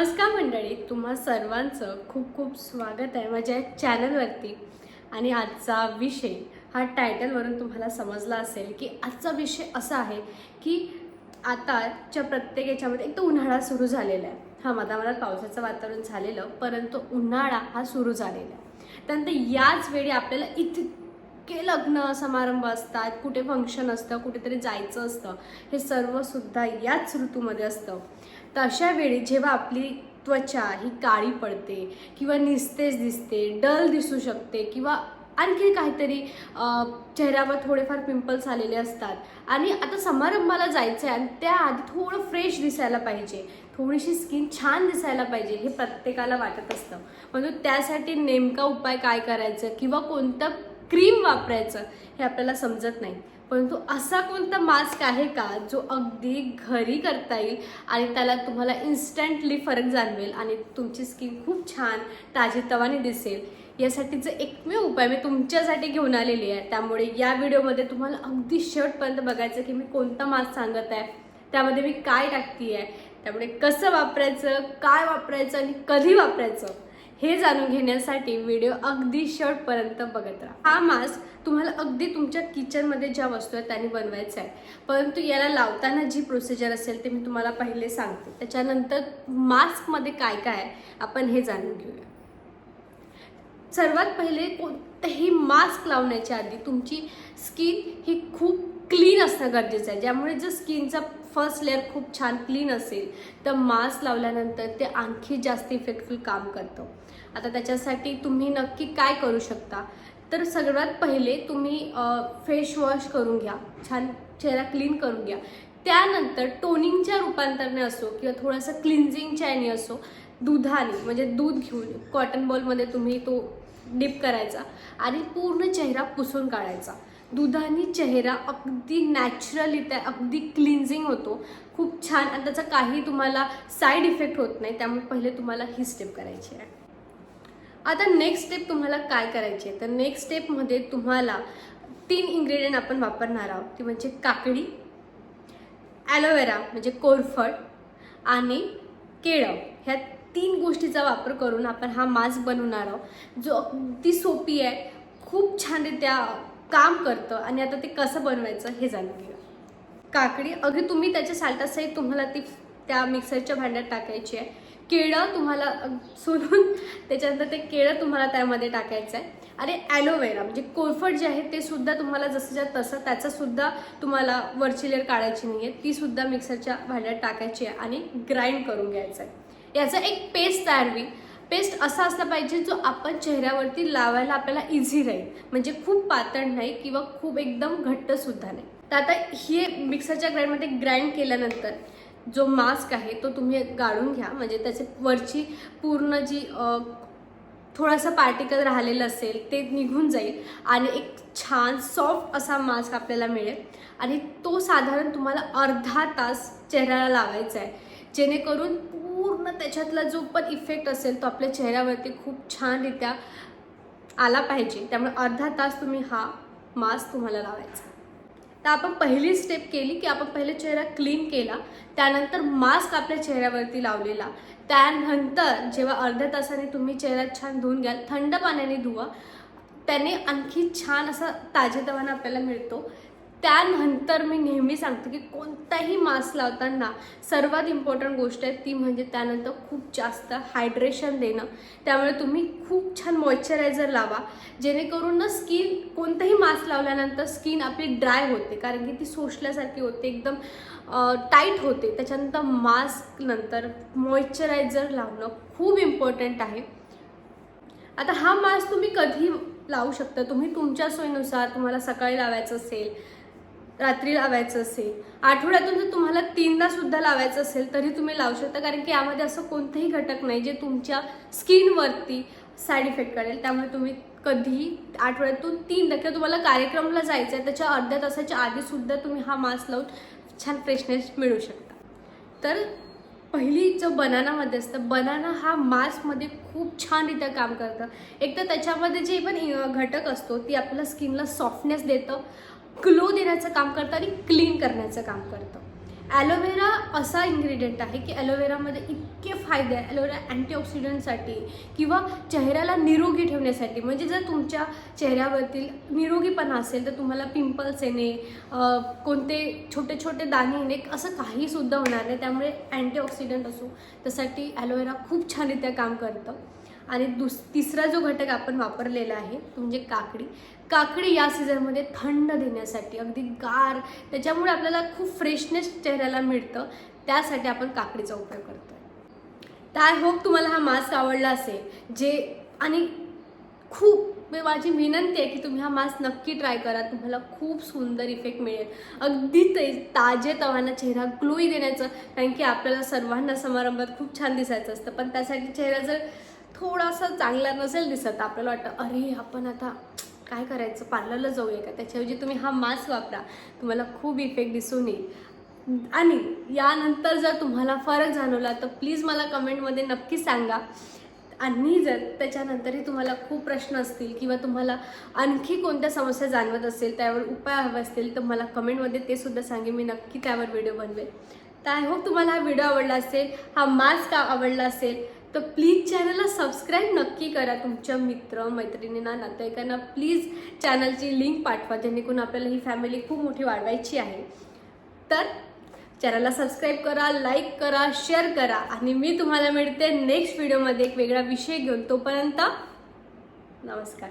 नमस्कार मंडळी, तुम्हा सर्वांचं खूप खूप स्वागत आहे माझ्या चॅनलवरती। आणि आजचा विषय हा टायटलवरून तुम्हाला समजला असेल की आजचा विषय असा आहे की आताच्या प्रत्येक याच्यामध्ये एक तर उन्हाळा सुरू झालेला आहे। हा मधामधात पावसाचं वातावरण झालेलं, परंतु उन्हाळा हा सुरू झालेला आहे। त्यानंतर याच वेळी आपल्याला इतके लग्न समारंभ असतात, कुठे फंक्शन असतं, कुठेतरी जायचं असतं, हे सर्व सुद्धा याच ऋतूमध्ये असतं। तर अशा वेळी जेव्हा आपली त्वचा ही काळी पडते किंवा निस्तेज दिसते, डल दिसू शकते किंवा आणखी काहीतरी चेहऱ्यावर थोडेफार पिंपल्स आलेले असतात आणि आता समारंभाला जायचं आहे आणि त्याआधी थोडं फ्रेश दिसायला पाहिजे, थोडीशी स्किन छान दिसायला पाहिजे, हे प्रत्येकाला वाटत असतं। म्हणजे त्यासाठी नेमका उपाय काय करायचं किंवा कोणतं क्रीम वापरायचं हे आपल्याला समजत नाही। परंतु असा कोणता मास्क आहे का जो अगदी घरी करता येईल आणि त्याला तुम्हाला इन्स्टंटली फरक जाणवेल आणि तुमची स्किन खूप छान ताजीतवानी दिसेल, यासाठीचा एकमेव उपाय मी तुमच्यासाठी घेऊन आलेली आहे। त्यामुळे या व्हिडिओमध्ये तुम्हाला अगदी शेवटपर्यंत बघायचं की मी कोणता मास्क सांगत आहे, त्यामध्ये मी काय टाकते आहे, त्यामुळे कसं वापरायचं, काय वापरायचं आणि कधी वापरायचं हे जाणून घेण्यासाठी व्हिडिओ अगदी शेवटपर्यंत बघत राहा। हा मास्क तुम्हाला अगदी तुमच्या किचनमध्ये ज्या वस्तू आहेत त्यांनी बनवायचा आहे, परंतु याला लावताना जी प्रोसिजर असेल ते मी तुम्हाला पहिले सांगते। त्याच्यानंतर मास्कमध्ये काय काय आहे आपण हे जाणून घेऊया। सर्वात पहिले कोणतेही मास्क लावण्याच्या आधी तुमची स्किन ही खूप क्लीन असणं गरजेचं आहे, ज्यामुळे जर स्किनचा फर्स्ट लेअर खूप छान क्लीन असेल तर मास्क लावल्यानंतर ते आणखी जास्त इफेक्टफुल काम करतं। आता त्याच्यासाठी तुम्ही नक्की काय करू शकता, तर सर्वात पहिले तुम्ही फेस वॉश करून घ्या, छान चेहरा क्लीन करून घ्या। त्यानंतर टोनिंगच्या रूपांतरणे असो किंवा थोडंसं क्लिन्झिंगच्या याने असो, दुधाने म्हणजे दूध घेऊन कॉटन बॉलमध्ये तुम्ही तो डिप करायचा आणि पूर्ण चेहरा पुसून काढायचा। दुधाने चेहरा अगदी नॅचरलरित्या अगदी क्लिन्झिंग होतो, खूप छान, आणि त्याचा काही तुम्हाला साईड इफेक्ट होत नाही। त्यामुळे पहिले तुम्हाला ही स्टेप करायची आहे। आता नेक्स्ट स्टेप तुम्हाला काय करायची आहे, तर नेक्स्ट स्टेपमध्ये तुम्हाला 3 इंग्रेडियंट आपण वापरणार आहोत, ती म्हणजे काकडी, ॲलोवेरा म्हणजे कोरफड आणि केळं। ह्या 3 गोष्टीचा वापर करून आपण हा मास्क बनवणार आहोत, जो अगदी सोपी आहे, खूप छानरित्या काम करतं। आणि आता ते कसं बनवायचं हे जाणून घेऊया। काकडी अगदी तुम्ही त्याच्या साल्टासहित तुम्हाला ती त्या मिक्सरच्या भांड्यात टाकायची आहे। केळं तुम्हाला सोलून त्याच्यानंतर ते केळं तुम्हाला त्यामध्ये टाकायचं आहे। आणि ॲलोवेरा म्हणजे कोरफड जे आहे ते सुद्धा तुम्हाला जसंच्या तसं, त्याचं सुद्धा तुम्हाला वरची लेअर काढायची नाही आहे, ती सुद्धा मिक्सरच्या भांड्यात टाकायची आहे आणि ग्राइंड करून घ्यायचं आहे। याचा एक पेस्ट तयार होईल। पेस्ट असा असला पाहिजे जो आपण चेहऱ्यावरती लावायला आपल्याला इझी राहील, म्हणजे खूप पातळ नाही किंवा खूप एकदम घट्टसुद्धा नाही। तर आता हे मिक्सरच्या ग्राइंडमध्ये ग्राइंड केल्यानंतर जो मास्क आहे तो तुम्ही गाळून घ्या, म्हणजे त्याचे वरची पूर्ण जी थोडासा पार्टिकल राहिलेलं असेल ते निघून जाईल आणि एक छान सॉफ्ट असा मास्क आपल्याला मिळेल। आणि तो साधारण तुम्हाला अर्धा तास चेहऱ्याला लावायचा आहे, जेणेकरून पूर्ण त्याच्यातला जो पण इफेक्ट असेल तो आपल्या चेहऱ्यावरती खूप छानरित्या आला पाहिजे। त्यामुळे अर्धा तास तुम्ही हा मास्क तुम्हाला लावायचा। तर आपण पहिली स्टेप केली की आपण पहिले चेहरा क्लीन केला, त्यानंतर मास्क आपल्या चेहऱ्यावरती लावलेला, त्यानंतर जेव्हा अर्ध्या तासाने तुम्ही चेहरा छान धुवून घ्याल, थंड पाण्याने धुवा, त्याने आणखी छान असा ताजेतवाना आपल्याला मिळतो। त्यानंतर मी नेहमी सांगते की कोणताही मास्क लावताना सर्वात इम्पॉर्टंट गोष्ट आहे ती म्हणजे त्यानंतर खूप जास्त हायड्रेशन देणं। त्यामुळे तुम्ही खूप छान मॉइश्चरायझर लावा, जेणेकरून ना स्किन कोणताही मास्क लावल्यानंतर स्किन आपली ड्राय होते, कारण की ती शोषल्यासारखी होते, एकदम टाईट होते। त्याच्यानंतर मास्क नंतर मॉइश्चरायझर लावणं खूप इम्पॉर्टंट आहे। आता हा मास्क तुम्ही कधी लावू शकता, तुम्ही तुमच्या सोयीनुसार, तुम्हाला सकाळी लावायचं असेल, रात्री लावायचं असेल, आठवड्यातून जर तुम्हाला 3दा सुद्धा लावायचं असेल तरी तुम्ही लावू शकता, कारण की यामध्ये असं कोणतेही घटक नाही जे तुमच्या स्किनवरती साईड इफेक्ट करेल। त्यामुळे तुम्ही कधीही आठवड्यातून 3दा किंवा तुम्हाला कार्यक्रमाला जायचं आहे त्याच्या अर्ध्या तासाच्या आधीसुद्धा तुम्ही हा मास्क लावून छान फ्रेशनेस मिळू शकता। तर पहिली जो बनानामध्ये असतं, बनाना हा मास्कमध्ये खूप छानरित्या काम करतं। एक तर त्याच्यामध्ये जे पण घटक असतो ती आपल्या स्किनला सॉफ्टनेस देतं, ग्लो देण्याचं काम करतं आणि क्लीन करण्याचं काम करतं। ॲलोवेरा असा इन्ग्रेडियंट आहे की ॲलोवेरामध्ये इतके फायदे आहे. ॲलोवेरा अँटीऑक्सिडंटसाठी किंवा चेहऱ्याला निरोगी ठेवण्यासाठी, म्हणजे जर तुमच्या चेहऱ्यावरती निरोगीपणा असेल तर तुम्हाला पिंपल्स येणे, कोणते छोटे छोटे दाणे येणे असं काहीसुद्धा होणार नाही. त्यामुळे अँटीऑक्सिडंट असो त्यासाठी ॲलोवेरा खूप छानरित्या काम करतं. आणि तिसरा जो घटक आपण वापरलेला आहे तो म्हणजे काकडी. काकडी या सीझनमध्ये थंड देण्यासाठी, अगदी गार, त्याच्यामुळे आपल्याला खूप फ्रेशनेस चेहऱ्याला मिळतं, त्यासाठी आपण काकडीचा उपयोग करतो. तर आय होप तुम्हाला हा मास्क आवडला असेल. आणि खूप माझी विनंती आहे की तुम्ही हा मास्क नक्की ट्राय करा. तुम्हाला खूप सुंदर इफेक्ट मिळेल. अगदी ताजेतवाना चेहरा ग्लोई देण्याचं, कारण की आपल्याला सर्वांना समारंभात खूप छान दिसायचं असतं, पण त्यासाठी चेहरा जर थोडासा चांगला नसेल दिसत, आपल्याला वाटतं अरे आपण आता काय करायचं, पार्लरला जाऊया का, त्याच्याऐवजी तुम्ही हा मास्क वापरा. तुम्हाला खूप इफेक्ट दिसून येईल. आणि यानंतर जर तुम्हाला फरक जाणवला तर प्लीज मला कमेंटमध्ये नक्की सांगा. आणि जर त्याच्यानंतरही तुम्हाला खूप प्रश्न असतील किंवा तुम्हाला आणखी कोणत्या समस्या जाणवत असेल, त्यावर उपाय हवे असतील, तर मला कमेंटमध्ये ते सुद्धा सांगेन. मी नक्की त्यावर व्हिडिओ बनवेल. तर आय होप तुम्हाला हा व्हिडिओ आवडला असेल, हा मास्क आवडला असेल, तर प्लीज चॅनलला सबस्क्राईब नक्की करा. तुमच्या मित्र मैत्रिणींना, नातेवाईकांना प्लीज चॅनलची लिंक पाठवा, जेणेकरून आपल्याला ही फॅमिली खूप मोठी वाढवायची आहे. तर चॅनलला सबस्क्राईब करा, लाईक करा, शेअर करा. आणि मी तुम्हाला मिळते नेक्स्ट व्हिडिओमध्ये एक वेगळा विषय घेऊन. तोपर्यंत नमस्कार.